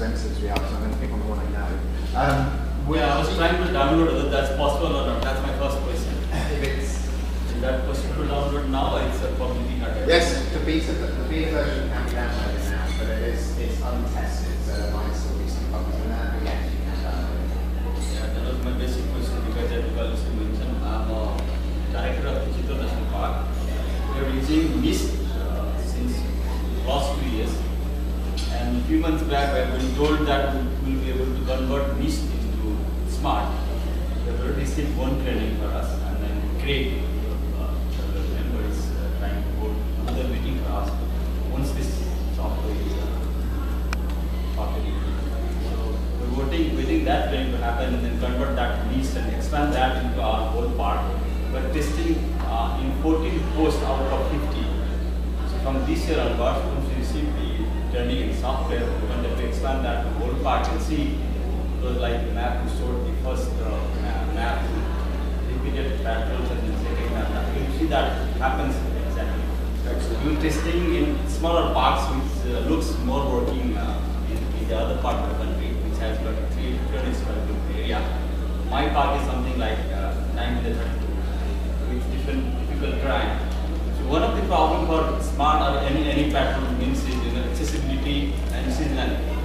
representatives we have, so I'm going to pick on the one I know. Yeah, I was trying to download whether that's possible or not. That's my first question. Is that possible to download now, or it's a publicly not? Yes, the beta version can be downloaded now, but it's untested, so there might still be some bugs in there, but yes, you can download it. Yeah, that was my basic question, because as you mentioned, I'm a director of the Chittor National Park. We are using mist since last 2 years, and a few months back we have been told that we will be able to convert mist into smart. We have already received one training for us, and then Craig, the member, is trying to hold another meeting for us once this software is operating. So we're waiting that training to happen, and then convert that to mist and expand that into our whole park. We're testing in 14 posts out of 50. So from this year onwards, once we receive the training in software, we're going to expand that to the whole park and see. Because like the map, we stored the first map, repeated patterns, and then second map. You'll see that happens exactly. Excellent. We're testing in smaller parks, which looks more working in the other part of the country, which has got 300 square foot area. My park is something like 932, with difficult terrain. So one of the problems for smart or any pattern means is accessibility and seasonality.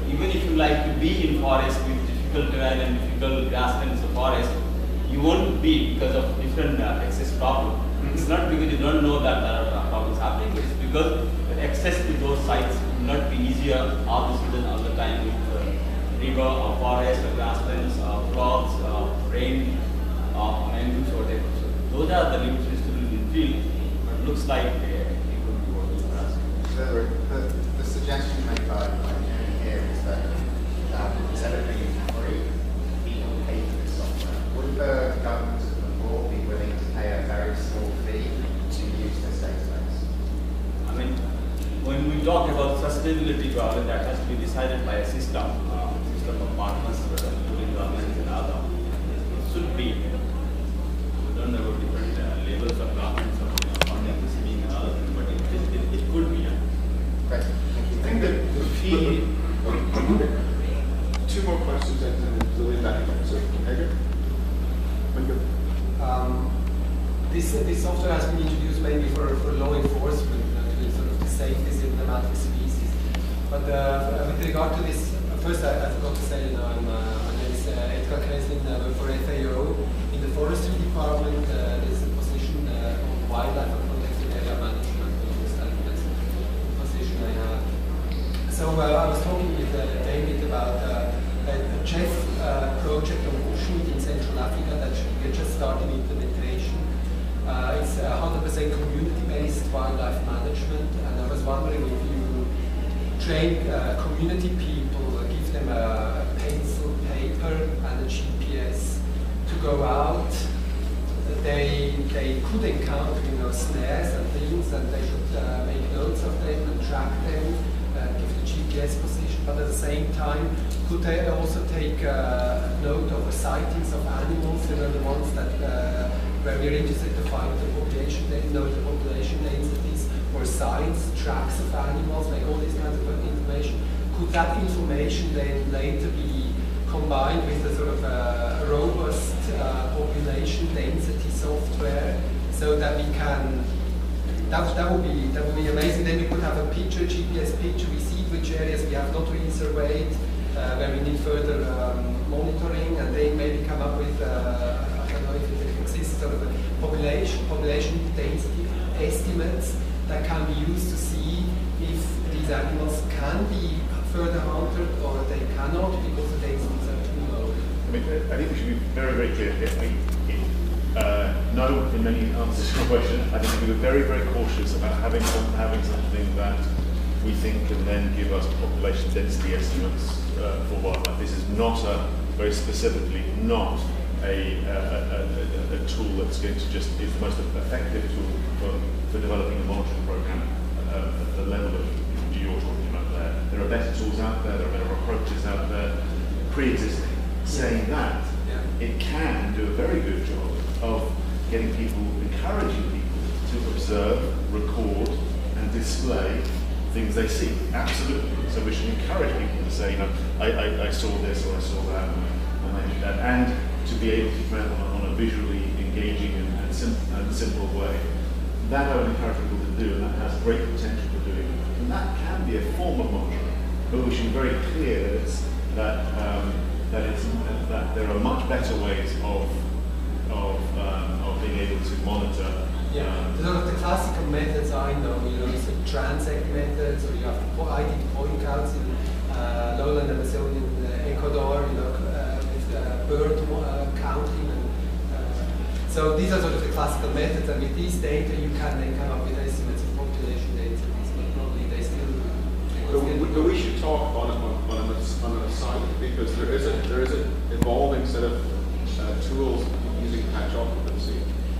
Even if you like to be in forest with difficult terrain and difficult grasslands of forest, you won't be because of different access problem. It's not because you don't know that there are problems happening, but it's because the access to those sites will not be easier all the season, all the time with river or forest or grasslands or floods or rain or mangroves or whatever. So those are the limits we still in field, but it looks like they could be working for us. The suggestion made by here is that instead of being free, people pay for this software. Would the government of the board be willing to pay a very small fee to use this database? I mean, when we talk about sustainability problem, that has to be decided by a system of partners, including governments and other. It should be. We don't know about different levels of governments or funding receiving and other things, but it could be. Great. I think that the fee. Two more questions and then Lily back again. So, Edgar? This software has been introduced mainly for law enforcement, to sort of the safety systematic species. But with regard to this, first I forgot to say, my name is Edgar Kreslin, I work for FAO. In the forestry department, there's a position on wildlife and protected area management. That's the position I have. So I was talking with David about a CHEF project on bushmeat in Central Africa that we're just starting implementation. It's 100% community-based wildlife management, and I was wondering if you train community people, give them a pencil, paper, and a GPS to go out. They could encounter snares and things, and they should make notes of them and track them, give the GPS position, but at the same time, could they also take note of the sightings of animals, the ones that where we're interested to find the population, know the population densities, or signs, tracks of animals, like all these kinds of information. Could that information then later be combined with a sort of a robust population density software, so that we can? That would be amazing. Then we could have a picture, GPS picture. We see which areas we have not really surveyed, where we need further monitoring, and then maybe come up with I don't know if it exists, sort of a population density estimates that can be used to see if these animals can be further hunted or they cannot because the densities are too low. I mean, I think we should be very, very clear here. No, in many answers to your question, I think we were very, very cautious about having something that we think can then give us population density estimates for wildlife. This is not very specifically not a tool that's going to just is the most effective tool for developing a monitoring program at the level of you're talking about there. There are better tools out there, there are better approaches out there, pre-existing. Saying that, it can do a very good job of encouraging people to observe, record, and display things they see. Absolutely. So we should encourage people to say, you know, I saw this or I saw that, and I did that, and to be able to present on a visually engaging and simple way. That I would encourage people to do, and that has great potential for doing. And that can be a form of monitoring, but we should be very clear that there are much better ways of being able to monitor. The classical methods I know, it's a transect method, so you have I did point counts in lowland Amazonian Ecuador, with bird counting. So these are sort of the classical methods, and with these data you can then come up with estimates of population densities, but probably they still. But we should talk on an aside, because there is an evolving set of tools using patch occupancy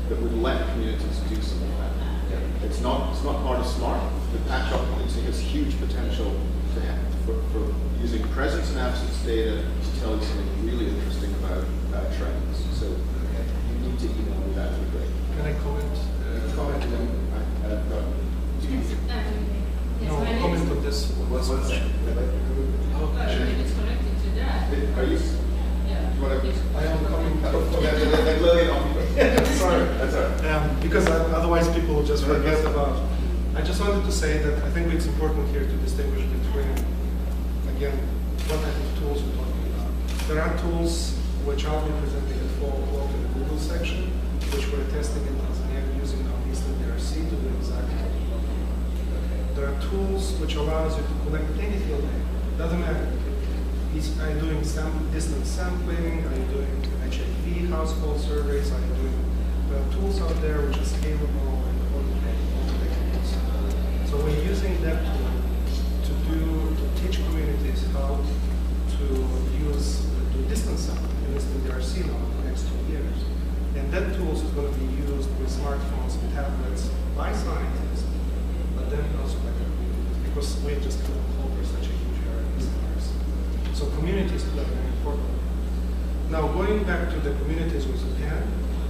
that would let communities do some of that. Yeah. It's not hard or smart. The patch occupancy has huge potential for using presence and absence data to tell you something really interesting about trends. So you need to email me, that would be great. Can I comment? Comment and then no, comment on this. What's that? It's connected to that. Are you? Yeah. I am coming. Sorry, that's all right. Because otherwise people will just forget about. I just wanted to say that I think it's important here to distinguish between, again, what type of tools we're talking about. There are tools which I'll be presenting at 4 o'clock in the Google section, which we're testing in Tanzania using our instant DRC to do exactly what you're talking about. There are tools which allows you to collect any field data. Doesn't matter. Are you doing distance sampling? Are you doing HIV household surveys? Are you doing tools out there which are scalable and automated? So we're using that tool to teach communities how to do distance sampling in instant DRC now for the next 2 years. And that tool is going to be used with smartphones and tablets by scientists, but then also by the communities, because we just cannot cover such a huge area of DRC. So communities play very important. Now going back to the communities with Japan,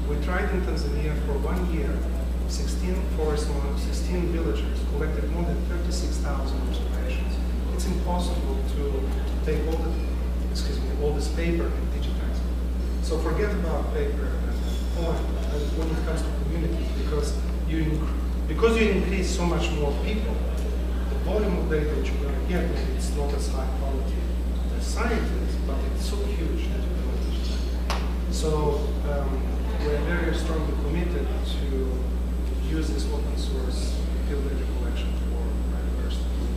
we tried in Tanzania for 1 year, 16 forest months, 16 villagers, collected more than 36,000 observations. It's impossible to take all this paper and digitize it. So forget about paper and point when it comes to communities, because you increase so much more people, the volume of data that you're going to get, it's not as high quality as scientists, but it's so huge that you cannot digitize. So we're very strongly committed to use this open source field data collection for biodiversity,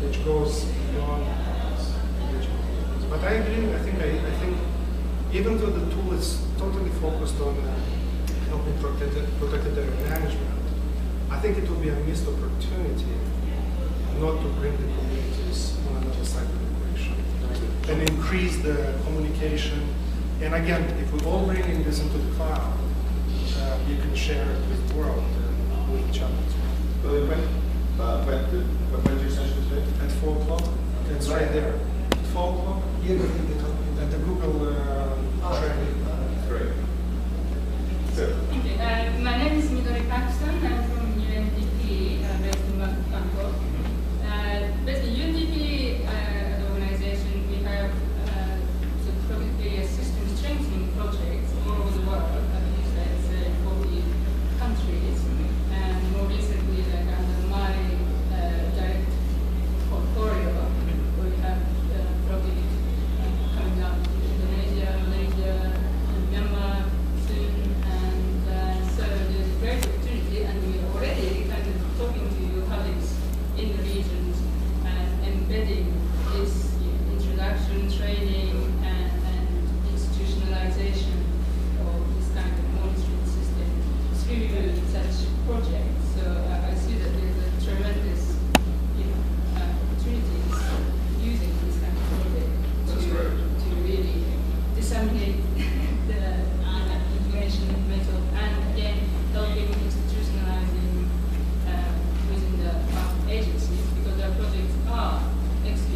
which goes beyond individual communities. But I agree. I think even though the tool is totally focused on helping protected area management, I think it will be a missed opportunity not to bring the communities on another side of the equation and increase the communication. And again, if we're all bringing this into the cloud, you can share it with the world and with each other as well. When's your session today? At 4 o'clock. It's right there. At 4 o'clock. Here at the Google training. Great. Thank you. My name is Midori Paxton. I'm from UNDP, based in Bangkok. Basically, UNDP as an organization, we have system strengthening projects all over the world. You said 40 countries, and more recently, like under my direct portfolio, we have projects coming up in Indonesia, Malaysia, and Myanmar soon, and so there's a great opportunity, and we're already kind of talking to colleagues in the regions and embedding this introduction, training, and institutionalization of this kind of monitoring system through such projects. So I see that there's a tremendous opportunities using this kind of project to really disseminate the information method, and again helping institutionalizing within the agencies, because their projects are executed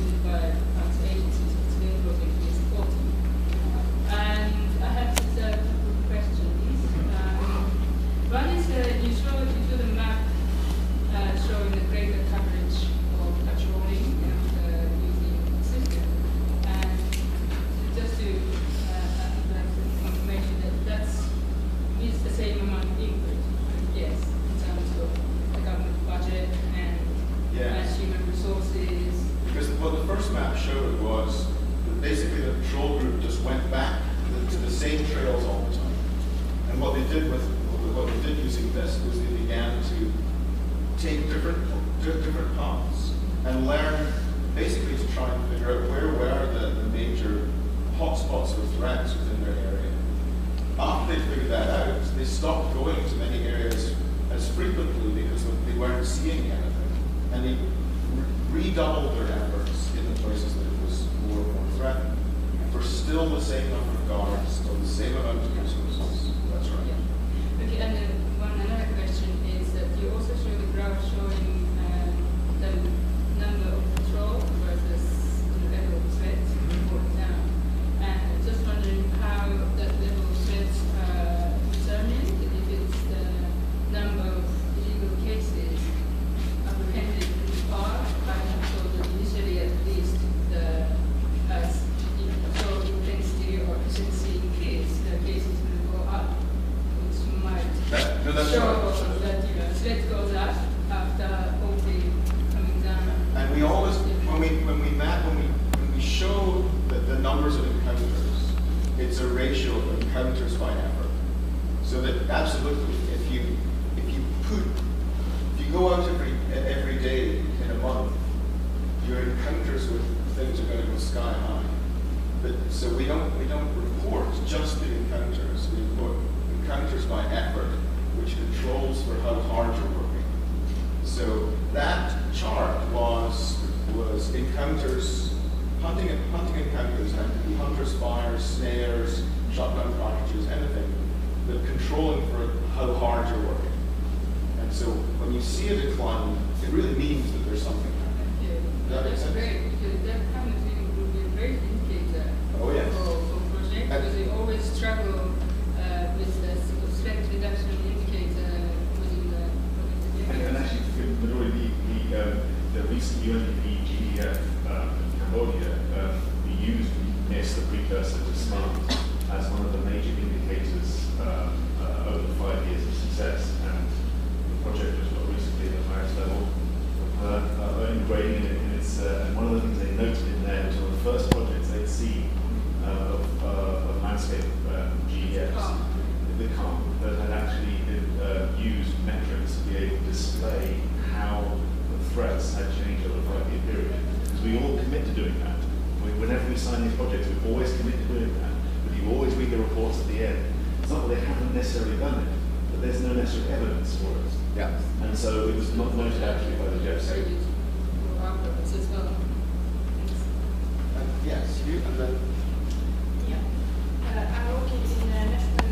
what the first map showed was that basically the patrol group just went back to the same trails all the time. And what they did using this was they began to take different paths and learn basically to try and figure out where were the major hotspots or threats within their area. After they figured that out, they stopped going to many areas as frequently because they weren't seeing anything. And they redoubled their efforts in the places that it was more and more threatened for still the same number of guards, still the same amount of resources. That's right. Yeah. Okay, and then another question is that you also show the graph showing the number of patrol versus the level of threats for down. And just wondering how that level of threats are determined, if it's the number of illegal cases apprehended in far. I am told that initially at least as patrol intensity or efficiency increase, the cases will go up, which might show that threat goes up after OT coming down. And we always, when we show the numbers of encounters, it's a ratio of encounters by effort. So that absolutely, if you go out every day in a month, your encounters with things are going to go sky high. But so we don't report just the encounters. We report encounters by effort, which controls for how hard you're working. So that chart was encounters, hunting encounters, and could be hunters, fires, snares, shotgun packages, anything, but controlling for how hard you're working. And so when you see a decline, it really means that there's something happening. Yeah, Does that make that's sense? great, because that kind of thing would be a great indicator Oh, yes. for projects, because they always struggle with the sort of threat reduction indicator within the project. And actually, Midori, the recent UNDP GDF in Cambodia, we used NIST, the precursor to SMART, as one of the major indicators over the 5 years of success. And the project was got recently at the highest level of grading, and it's one of the things they noted in there was one of the first projects they'd seen of landscape GDFs, the CALM, that had actually used metrics to be able to display how the threats had changed over a 5-year period. Because we all commit to doing that. Whenever we sign these projects, we always commit to doing that. But you always read the reports at the end. It's not that they haven't necessarily done it, but there's no necessary evidence for it. Yeah. And so it was not noted actually by the Jeff. For our purpose as well. Yes, you and then. I work in the National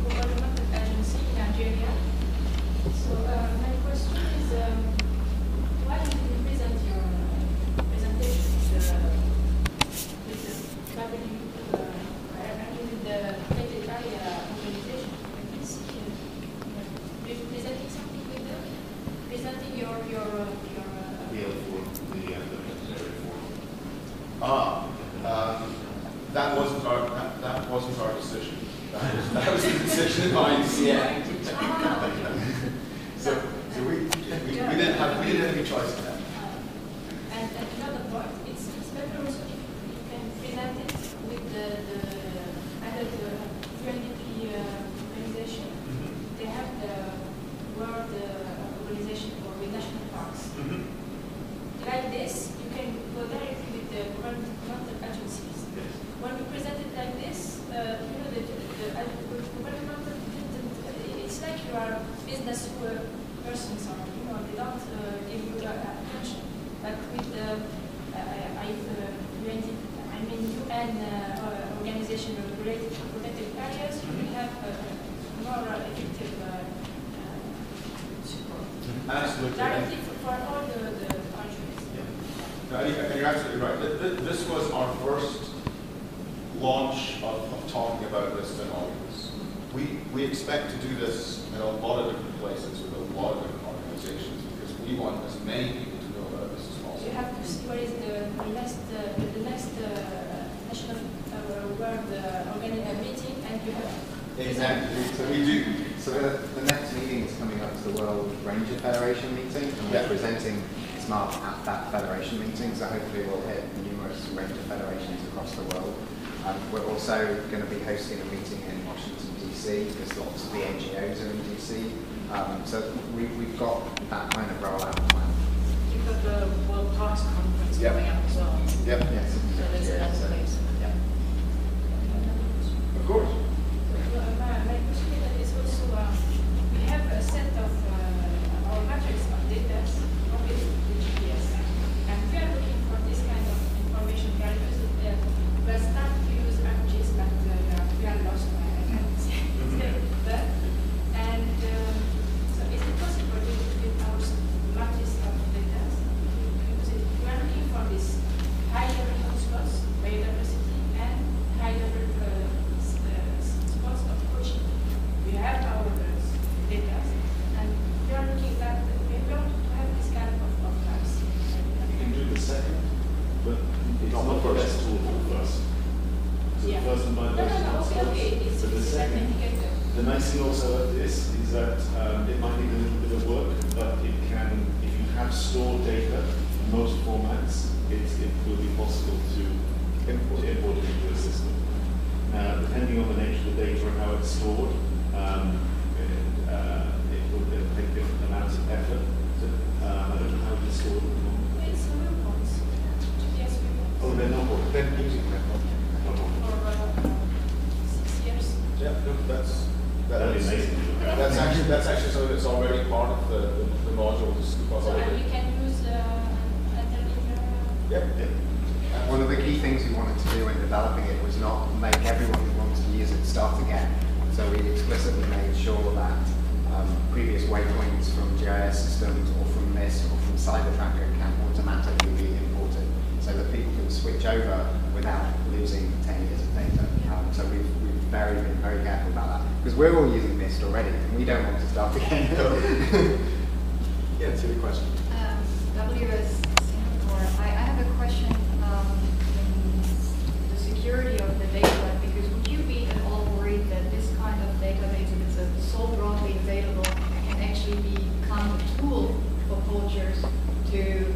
Governmental Agency in Nigeria. So my question is, why did you present your presentation with the traveling, with the Painted Area organization? Are you presenting something with them? Presenting your That wasn't our decision. That was the decision by ICN. So we didn't have any choice in that. And another point, it's better also if you can present it with either the UNDP organization. They have the World Organization for the National Parks. Like this, you can go directly with the governmental agencies. When we present it like this, the governmental, it's like you are business persons, or they don't give you attention. But with the UN organization related to protected areas, you will have more effective support. Absolutely. Directly for all the countries. No, and you're absolutely right. This was our first launch of talking about this in audience. We expect to do this in a lot of different places with a lot of different organizations because we want as many people to know about this as possible. You have to see what is the next national world meeting, and you have Exactly. So we do. So the next meeting is coming up to the World Ranger Federation meeting, and we're presenting Smart at that federation meeting, so hopefully we'll hit numerous range of federations across the world. We're also going to be hosting a meeting in Washington, D.C., because lots of the NGOs are in D.C. So we've got that kind of rollout plan. You've got the World Parks Conference coming up as well. Yep. Yes. So there's another place. Yeah. Of course. My question is also, we have a set of our matrix of data, obviously the GPS, and we are looking for this kind of information. We are using we're starting to use ArcGIS, but we are lost. I can't say that. And so is it possible to with our matrix of data? We are looking for this high level hotspots, biodiversity, and high level spots of coaching. We have our data, and we are looking at we want to have this kind of maps. You can do the second, but it's Not not the the first. best tool for the first. So Yeah. the first and biodiversity Okay. It's but the an second, indicator. the nice thing also of this is that it might need a little bit of work, but it can, if you have stored data in most formats, it will be possible to import it into the system. Depending on the nature of the data and how it's stored, it will take different amounts of effort. So, I don't know how it's stored at the moment. It's reports. GPS reports. Oh, they're not. Then using that. For 6 years. Yeah, no, That'd be amazing. That's actually something that's already part of the module. So and we can use Yep. And one of the key things we wanted to do in developing it was not make everyone who wants to use it start again. So we explicitly made sure that previous waypoints from GIS systems or from NIST or from Cybertracker can automatically be imported so that people can switch over without losing 10 years of data. So we've been very careful about that because we're all using NIST already and we don't want to start again. Yeah, it's a good question. WS Singapore, I have a question in the security of the data, because would you be at all worried that this kind of database, if it's so broadly available, can actually become a tool for poachers to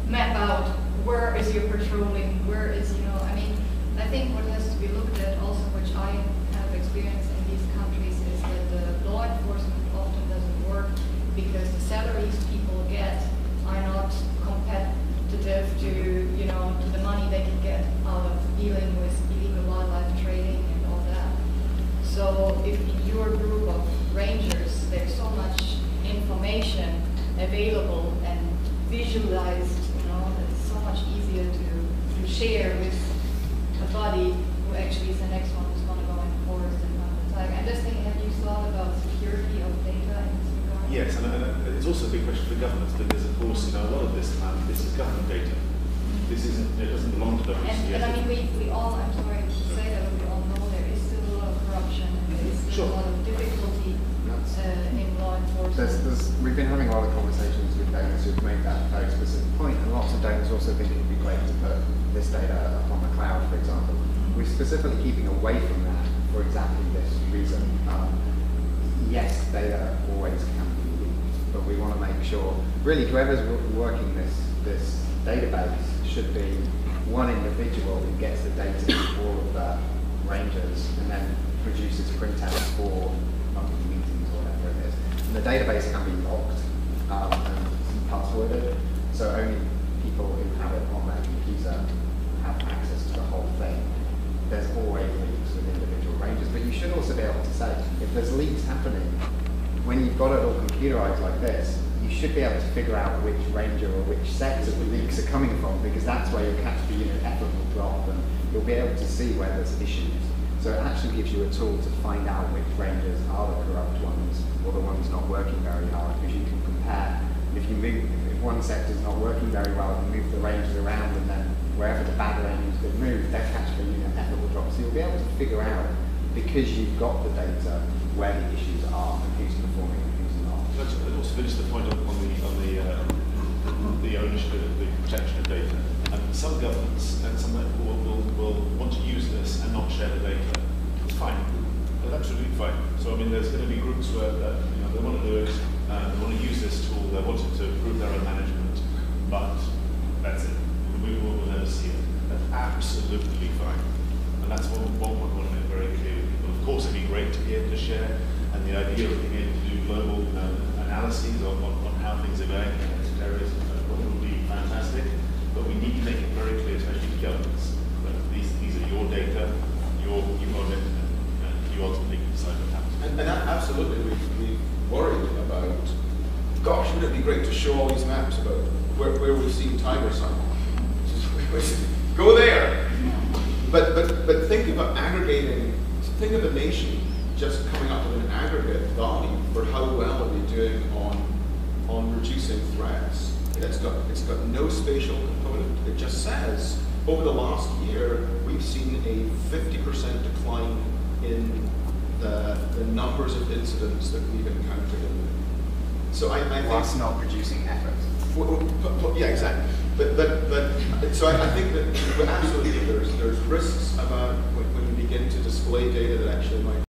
map out where is your patrolling, where is, I mean, I think what has to be looked at also, which I have experienced in these countries, is that the law enforcement often doesn't work because the salaries people get are not competitive to, to the money they can get out of dealing with illegal wildlife trading and all that. So if in your group of rangers there's so much information available and visualized, that it's so much easier to share with a body who actually is the next one who's going to go in the forest and hunt the tiger. I'm just thinking, have you thought about security of data in this regard? Yes, and it's also a big question for governments because, of course, a lot of this is government data. This isn't, it doesn't belong to WCS. And I mean, we all, I'm sorry to say that, but we all know there is still a lot of corruption and there is still a lot of difficulty in law enforcement. We've been having a lot of conversations with donors who've made that very specific point, and lots of donors also think it would be great to put this data up on the cloud, for example. We're specifically keeping away from that for exactly this reason. Yes, data always can be leaked, but we want to make sure, really, whoever's working this database should be one individual who gets the data from all of the rangers and then produces printouts for monthly meetings or whatever it is. And the database can be locked and passworded, so only people who have it on their computer have access to the whole thing. There's always leaks with individual rangers, but you should also be able to say, if there's leaks happening, when you've got it all computerized like this, you should be able to figure out which ranger or which sector the leaks are coming from, because that's where your catch per unit effort will drop, and you'll be able to see where there's issues. So it actually gives you a tool to find out which rangers are the corrupt ones, or the ones not working very hard, because you can compare. If one sector's not working very well, you move the rangers around, and then wherever the bad rangers get moved, their catch per unit effort will drop. So you'll be able to figure out, because you've got the data, where the issues are and who's performing and who's not. Let's also finish the point on the ownership, the protection of data. Some governments and some will want to use this and not share the data. It's fine. That's absolutely fine. So I mean, there's going to be groups where they want to do it, they want to use this tool, they want it to improve their own management. but that's it. We will never see it. That's absolutely fine. And that's what we want to make very clear to people. Of course, it'd be great to be able to share, and the idea of being able to do global analyses on how things are going in areas would be fantastic. But we need to make it very clear, especially to governments, that these are your data, you own it, and you ultimately can decide what happens. And absolutely, we worried about, gosh, wouldn't it be great to show all these maps about where we've seen tiger sign? Go there. But think about aggregating, think of a nation just coming up with an aggregate value for how well are they doing on reducing threats. It's got no spatial component. It just says, over the last year, we've seen a 50% decline in the numbers of incidents that we've encountered. So I think whilst not producing effort. Yeah, exactly. But so I think that absolutely there's risks about when you begin to display data that actually might